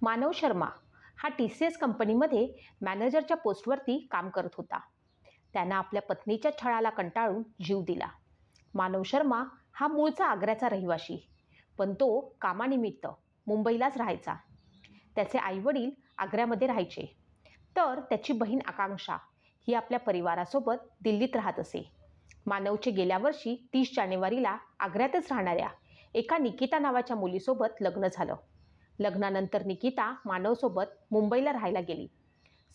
मानव शर्मा हा TCS कंपनीमध्ये मॅनेजरच्या पोस्टवरती काम करत होता. त्यानं आपल्या पत्नीच्या छळाला कंटाळून जीव दिला. मानव शर्मा हा मूळचा आग्र्याचा रहिवाशी, पण तो कामानिमित्त मुंबईलाच राहायचा. त्याचे आईवडील आग्र्यामध्ये राहायचे, तर त्याची बहीण आकांक्षा ही आपल्या परिवारासोबत दिल्लीत राहत असे. मानवचे गेल्या वर्षी 30 जानेवारीला आग्र्यातच राहणाऱ्या एका निकिता नावाच्या मुलीसोबत लग्न झालं. लग्नानंतर निकिता मानवसोबत मुंबईला राहायला गेली.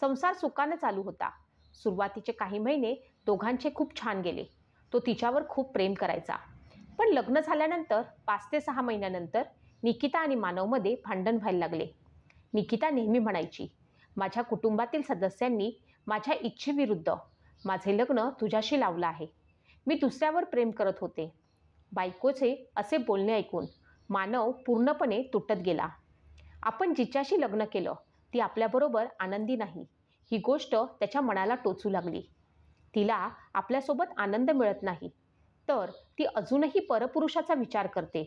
संसार सुखानं चालू होता. सुरुवातीचे काही महिने दोघांचे खूप छान गेले. तो तिच्यावर खूप प्रेम करायचा. पण लग्न झाल्यानंतर 5 ते 6 महिन्यानंतर निकिता आणि मानवमध्ये भांडण व्हायला लागले. निकिता नेहमी म्हणायची, माझ्या कुटुंबातील सदस्यांनी माझ्या इच्छेविरुद्ध माझे लग्न तुझ्याशी लावलं आहे. मी दुसऱ्यावर प्रेम करत होते. बायकोचे असे बोलणे ऐकून मानव पूर्णपणे तुटत गेला. आपण जिच्याशी लग्न केलं ती आपल्याबरोबर आनंदी नाही, ही गोष्ट त्याच्या मनाला टोचू लागली. तिला आपल्यासोबत आनंद मिळत नाही, तर ती अजूनही परपुरुषाचा विचार करते.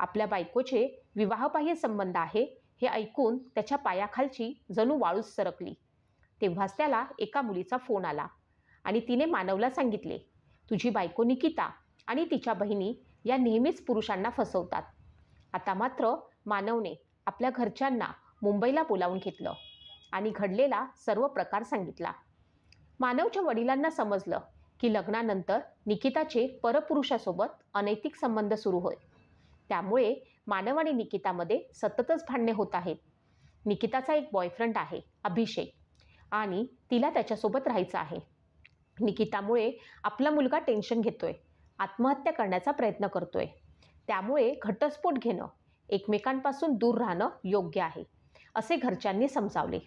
आपल्या बायकोचे विवाहबाह्य संबंध आहे हे ऐकून त्याच्या पायाखालची जणू वाळूच सरकली. तेव्हाच त्याला एका मुलीचा फोन आला आणि तिने मानवला सांगितले, तुझी बायको निकिता आणि तिच्या बहिणी या नेहमीच पुरुषांना फसवतात. आता मात्र मानवने आपल्या घरच्यांना मुंबईला बोलावून घेतलं आणि घडलेला सर्व प्रकार सांगितला. मानवच्या वडिलांना समजलं की लग्नानंतर निकिताचे परपुरुषासोबत अनैतिक संबंध सुरू होय. त्यामुळे मानव आणि निकितामध्ये सततच भांडणे होत आहेत. निकिताचा एक बॉयफ्रेंड आहे अभिषेक, आणि तिला त्याच्यासोबत राहायचं आहे. निकितामुळे आपला मुलगा टेन्शन घेतोय, आत्महत्या करण्याचा प्रयत्न करतोय. त्यामुळे घटस्फोट घेणं, एकमेकांपासून दूर राहणं योग्य आहे, असे घरच्यांनी समजावले.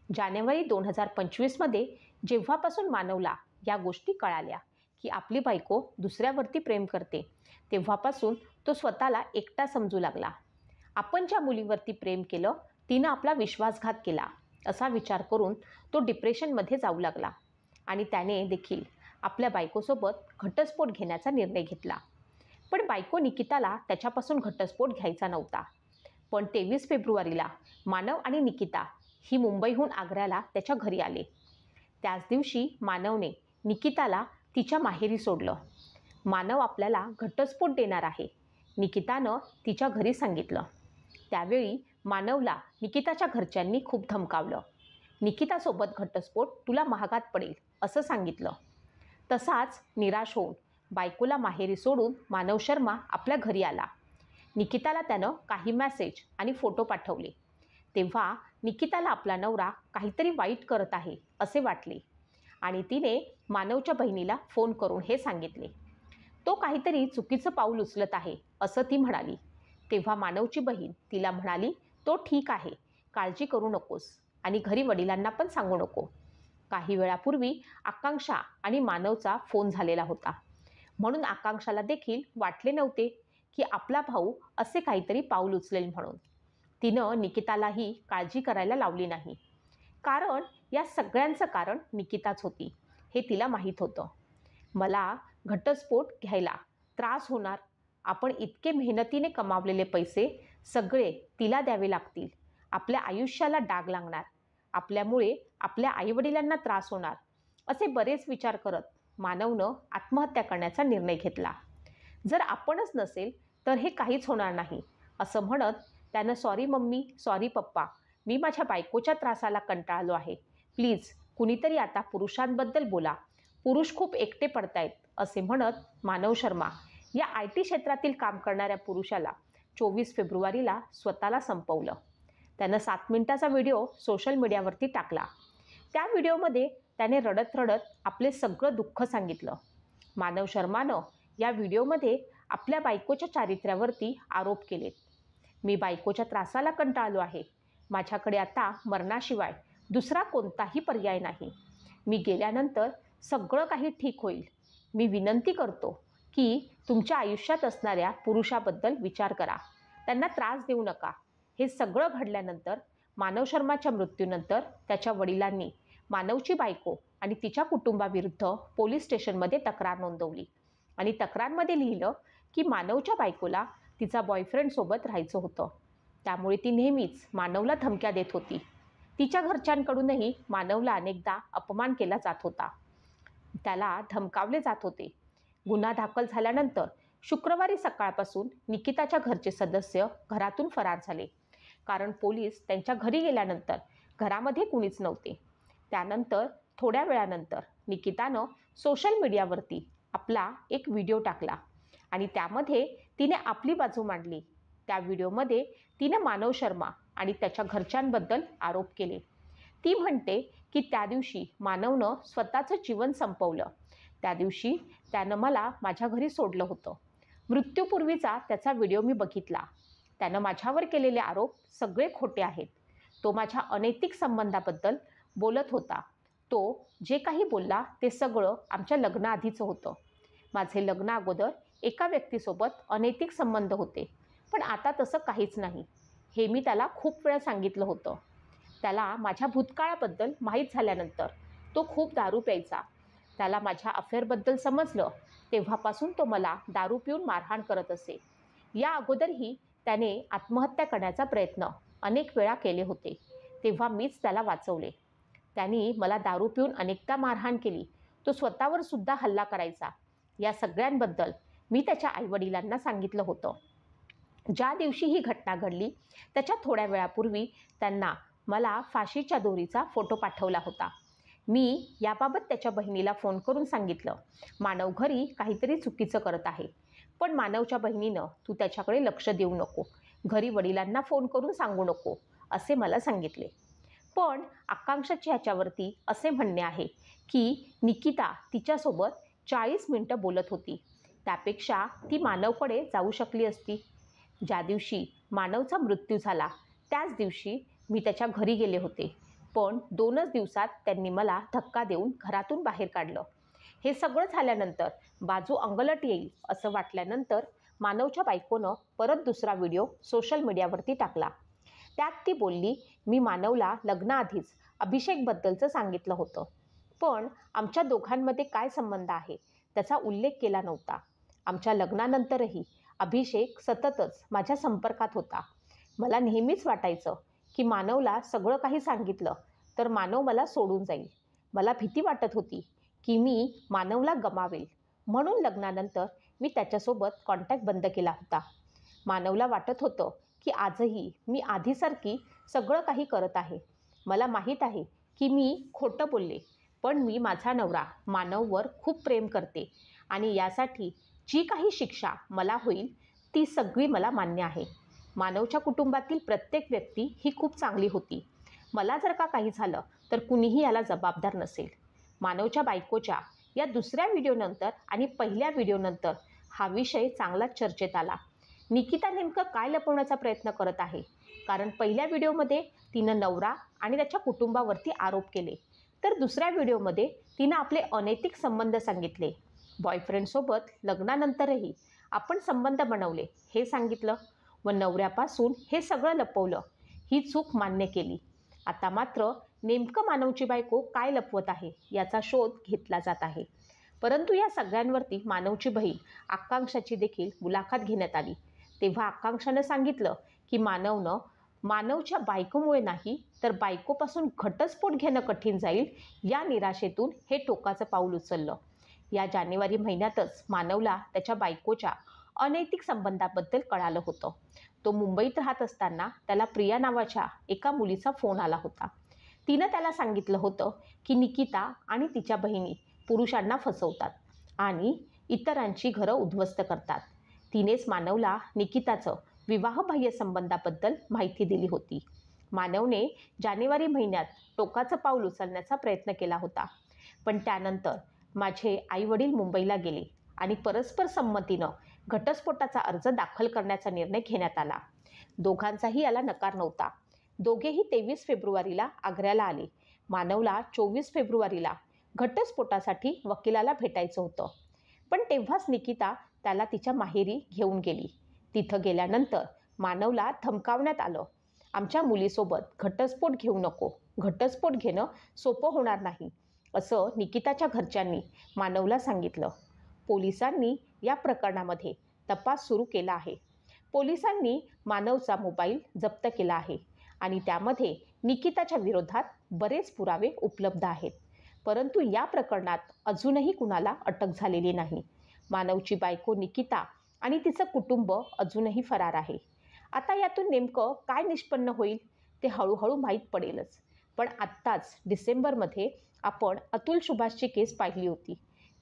जानेवारी 2025मध्ये जेव्हापासून मानवला या गोष्टी कळाल्या की आपली बायको दुसऱ्यावरती प्रेम करते, तेव्हापासून तो स्वतःला एकटा समजू लागला. आपण ज्या मुलीवरती प्रेम केलं तिनं आपला विश्वासघात केला असा विचार करून तो डिप्रेशनमध्ये जाऊ लागला आणि त्याने देखील आपल्या बायकोसोबत घटस्फोट घेण्याचा निर्णय घेतला. पण बायको निकिताला त्याच्यापासून घटस्फोट घ्यायचा नव्हता. पण 23 फेब्रुवारीला मानव आणि निकिता ही मुंबईहून आग्र्याला त्याच्या घरी आले. त्याच दिवशी मानवने निकिताला तिच्या माहेरी सोडलं. मानव आपल्याला घटस्फोट देणार आहे, निकितानं तिच्या घरी सांगितलं. त्यावेळी मानवला निकिताच्या घरच्यांनी खूप धमकावलं. निकितासोबत घटस्फोट तुला महागात पडेल असं सांगितलं. तसाच निराश होऊन बायकोला माहेरी सोडून मानव शर्मा आपल्या घरी आला. निकिताला त्यानं काही मेसेज आणि फोटो पाठवले. तेव्हा निकिताला आपला नवरा काहीतरी वाईट करत आहे असे वाटले आणि तिने मानवच्या बहिणीला फोन करून हे सांगितले. तो काहीतरी चुकीचं पाऊल उचलत आहे असं ती म्हणाली. तेव्हा मानवची बहीण तिला म्हणाली, तो ठीक आहे, काळजी करू नकोस आणि घरी वडिलांना पण सांगू नको. काही वेळापूर्वी आकांक्षा आणि मानवचा फोन झालेला होता, म्हणून आकांक्षाला देखील वाटले नव्हते की आपला भाऊ असे काहीतरी पाऊल उचलेल म्हणून. तिनं निकितालाही काळजी करायला लावली नाही, कारण या सगळ्यांचं कारण निकिताच होती हे तिला माहीत होतं. मला घटस्फोट घ्यायला त्रास होणार, आपण इतके मेहनतीने कमावलेले पैसे सगळे तिला द्यावे लागतील, आपल्या आयुष्याला डाग लागणार, आपल्यामुळे आपल्या आईवडिलांना त्रास होणार, असे बरेच विचार करत मानवनं आत्महत्या करण्याचा निर्णय घेतला. जर आपणच नसेल तर हे काहीच होणार नाही असं म्हणत त्यानं सॉरी मम्मी, सॉरी पप्पा, मी माझ्या बायकोच्या त्रासाला कंटाळलो आहे, प्लीज कुणीतरी आता पुरुषांबद्दल बोला, पुरुष खूप एकटे पडतायत असे म्हणत मानव शर्मा या IT क्षेत्रातील काम करणाऱ्या पुरुषाला 24 फेब्रुवारीला स्वतःला संपवलं. त्यानं 7 मिनिटाचा व्हिडिओ सोशल मीडियावरती टाकला. त्या व्हिडिओमध्ये त्याने रडत रडत आपले सगळं दुःख सांगितलं. मानव शर्मानं या व्हिडिओमध्ये आपल्या बायकोच्या चारित्र्यावरती आरोप केलेत. मी बायकोच्या त्रासाला कंटाळलो आहे, माझ्याकडे आता मरणाशिवाय दुसरा कोणताही पर्याय नाही, मी गेल्यानंतर सगळं काही ठीक होईल. मी विनंती करतो की तुमच्या आयुष्यात असणाऱ्या पुरुषाबद्दल विचार करा, त्यांना त्रास देऊ नका. हे सगळं घडल्यानंतर मानव शर्माच्या मृत्यूनंतर त्याच्या वडिलांनी मानवची बायको आणि तिच्या कुटुंबाविरुद्ध पोलीस स्टेशनमध्ये तक्रार नोंदवली आणि तक्रारमध्ये लिहिलं की मानवच्या बायकोला तिचा बॉयफ्रेंडसोबत राहायचं होतं. त्यामुळे ती नेहमीच मानवला धमक्या देत होती. तिच्या घरच्यांकडूनही मानवला अनेकदा अपमान केला जात होता. त्याला धमकावले जात होते. गुन्हा दाखल झाल्यानंतर शुक्रवारी सकाळपासून निकिताच्या घरचे सदस्य घरातून फरार झाले, कारण पोलीस त्यांच्या घरी गेल्यानंतर घरामध्ये कुणीच नव्हते. त्यानंतर थोड्या वेळानंतर निकितानं सोशल मीडियावरती आपला एक व्हिडिओ टाकला आणि त्यामध्ये तिने आपली बाजू मांडली. त्या व्हिडिओमध्ये तिने मानव शर्मा आणि त्याच्या घरच्यांबद्दल आरोप केले. ती म्हणते की त्या दिवशी मानवनं स्वतःचं जीवन संपवलं. त्या दिवशी त्यानं मला माझ्या घरी सोडलं होतं. मृत्यूपूर्वीचा त्याचा व्हिडिओ मी बघितला. त्यानं माझ्यावर केलेले आरोप सगळे खोटे आहेत. तो माझ्या अनैतिक संबंधाबद्दल बोलत होता. तो जे काही बोलला ते सगळं आमच्या लग्नाआधीचं होतं. माझे लग्न अगोदर एका व्यक्तीसोबत अनैतिक संबंध होते, पण आता तसं काहीच नाही. हे मी त्याला खूप वेळा सांगितलं होतं. त्याला माझ्या भूतकाळाबद्दल माहीत झाल्यानंतर तो खूप दारू प्यायचा. त्याला माझ्या अफेअरबद्दल समजलं तेव्हापासून तो मला दारू पिऊन मारहाण करत असे. या अगोदरही त्याने आत्महत्या करण्याचा प्रयत्न अनेक वेळा केले होते, तेव्हा मीच त्याला वाचवले. त्यांनी मला दारू पिऊन अनेकदा मारहाण केली. तो स्वतःवर सुद्धा हल्ला करायचा. या सगळ्यांबद्दल मी त्याच्या आईवडिलांना सांगितलं होतं. ज्या दिवशी ही घटना घडली त्याच्या थोड्या वेळापूर्वी त्यांना मला फाशीच्या दोरीचा फोटो पाठवला होता. मी याबाबत त्याच्या बहिणीला फोन करून सांगितलं, मानव घरी काहीतरी चुकीचं करत आहे, पण मानवच्या बहिणीनं तू त्याच्याकडे लक्ष देऊ नको, घरी वडिलांना फोन करून सांगू नको असे मला सांगितले. पण आकांक्षाचे ह्याच्यावरती असे म्हणणे आहे की निकिता तिच्यासोबत 40 मिनिटं बोलत होती. त्यापेक्षा ती मानवकडे जाऊ शकली असती. ज्या दिवशी मानवचा मृत्यू झाला त्याच दिवशी मी त्याच्या घरी गेले होते, पण 2च दिवसात त्यांनी मला धक्का देऊन घरातून बाहेर काढलं. हे सगळं झाल्यानंतर बाजू अंगलट येईल असं वाटल्यानंतर मानवच्या बायकोनं परत दुसरा व्हिडिओ सोशल मीडियावरती टाकला. त्यात ती बोलली, मी मानवला लग्नाआधीच अभिषेकबद्दलचं सांगितलं होतं, पण आमच्या दोघांमध्ये काय संबंध आहे त्याचा उल्लेख केला नव्हता. आमच्या लग्नानंतरही अभिषेक सततच माझ्या संपर्कात होता. मला नेहमीच वाटायचं की मानवला सगळं काही सांगितलं तर मानव मला सोडून जाईल. मला भीती वाटत होती की मी मानवला गमावेल, म्हणून लग्नानंतर मी त्याच्यासोबत कॉन्टॅक्ट बंद केला होता. मानवला वाटत होतं की आजही मी आधीसारखी सगळं काही करत आहे. मला माहीत आहे की मी खोटं बोलले, पण मी माझा नवरा मानववर खूप प्रेम करते आणि यासाठी जी काही शिक्षा मला होईल ती सगळी मला मान्य आहे. मानवच्या कुटुंबातील प्रत्येक व्यक्ती ही खूप चांगली होती. मला जर का काही झालं तर कुणीही याला जबाबदार नसेल. मानवच्या बायकोच्या या दुसऱ्या व्हिडिओनंतर आणि पहिल्या व्हिडिओनंतर हा विषय चांगलाच चर्चेत आला. निकिता नेमकं काय लपवण्याचा प्रयत्न करत आहे? कारण पहिल्या व्हिडिओमध्ये तिनं नवरा आणि त्याच्या कुटुंबावरती आरोप केले, तर दुसऱ्या व्हिडिओमध्ये तिनं आपले अनैतिक संबंध सांगितले. बॉयफ्रेंडसोबत लग्नानंतरही आपण संबंध बनवले हे सांगितलं व नवऱ्यापासून हे सगळं लपवलं. ही चूक मान्य केली. आता मात्र नेमकं मानवची बायको काय लपवत आहे याचा शोध घेतला जात आहे. परंतु या सगळ्यांवरती मानवची बहीण आकांक्षाची देखील मुलाखत घेण्यात आली. तेव्हा आकांक्षानं सांगितलं की मानवच्या बायकोमुळे नाही तर बायकोपासून घटस्फोट घेणं कठीण जाईल या निराशेतून हे टोकाचं पाऊल उचललं. या जानेवारी महिन्यातच मानवला त्याच्या बायकोच्या अनैतिक संबंधाबद्दल कळालं होतं. तो मुंबईत राहत असताना त्याला प्रिया नावाच्या एका मुलीचा फोन आला होता. तिनं त्याला सांगितलं होतं की निकिता आणि तिच्या बहिणी पुरुषांना फसवतात आणि इतरांची घरं उद्ध्वस्त करतात. तिनेच मानवला निकिताचं विवाहबाह्य संबंधाबद्दल माहिती दिली होती. मानवने जानेवारी महिन्यात टोकाचं पाऊल उचलण्याचा प्रयत्न केला होता, पण त्यानंतर माझे आईवडील मुंबईला गेले आणि परस्पर संमतीनं घटस्फोटाचा अर्ज दाखल करण्याचा निर्णय घेण्यात आला. दोघांचाही याला नकार नव्हता. दोघेही 23 फेब्रुवारीला आग्र्याला आले. मानवला 24 फेब्रुवारीला घटस्फोटासाठी वकिलाला भेटायचं होतं, पण तेव्हाच निकिता त्याला तिच्या माहेरी घेऊन गेली. तिथं गेल्यानंतर मानवला धमकावण्यात आलं, आमच्या मुलीसोबत घटस्फोट घेऊ नको, घटस्फोट घेणं सोपं होणार नाही असं निकिताच्या घरच्यांनी मानवला सांगितलं. पोलिसांनी या प्रकरणामध्ये तपास सुरू केला आहे. पोलिसांनी मानवचा मोबाईल जप्त केला आहे आणि त्यामध्ये निकिताच्या विरोधात बरेच पुरावे उपलब्ध आहेत. परंतु या प्रकरणात अजूनही कुणाला अटक झालेली नाही. मानवची बायको निकिता आणि तिचं कुटुंब अजूनही फरार आहे. आता यातून नेमकं काय निष्पन्न होईल ते हळूहळू माहीत पडेलच. पण आत्ताच डिसेंबरमध्ये आपण अतुल सुभाषची केस पाहिली होती.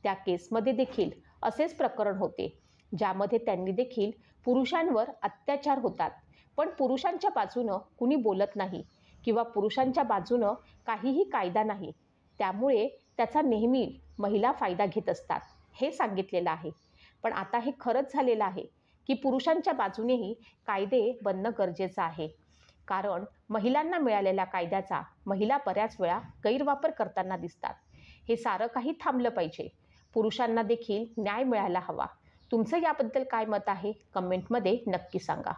त्या केसमध्ये देखील असेच प्रकरण होते, ज्यामध्ये त्यांनी देखील पुरुषांवर अत्याचार होतात, पण पुरुषांच्या बाजूनं कुणी बोलत नाही किंवा पुरुषांच्या बाजूनं काहीही कायदा नाही. त्यामुळे त्याचा नेहमी महिला फायदा घेत असतात हे सांगितलेलं आहे. पण आता हे खरंच झालेलं आहे की पुरुषांच्या बाजूनेही कायदे बनणं गरजेचं आहे. कारण महिलांना मिळालेल्या कायद्याचा महिला बऱ्याच वेळा गैरवापर करताना दिसतात. हे सारं काही थांबलं पाहिजे. पुरुषांना देखील न्याय मिळायला हवा. तुमचं याबद्दल काय मत आहे? कमेंटमध्ये नक्की सांगा.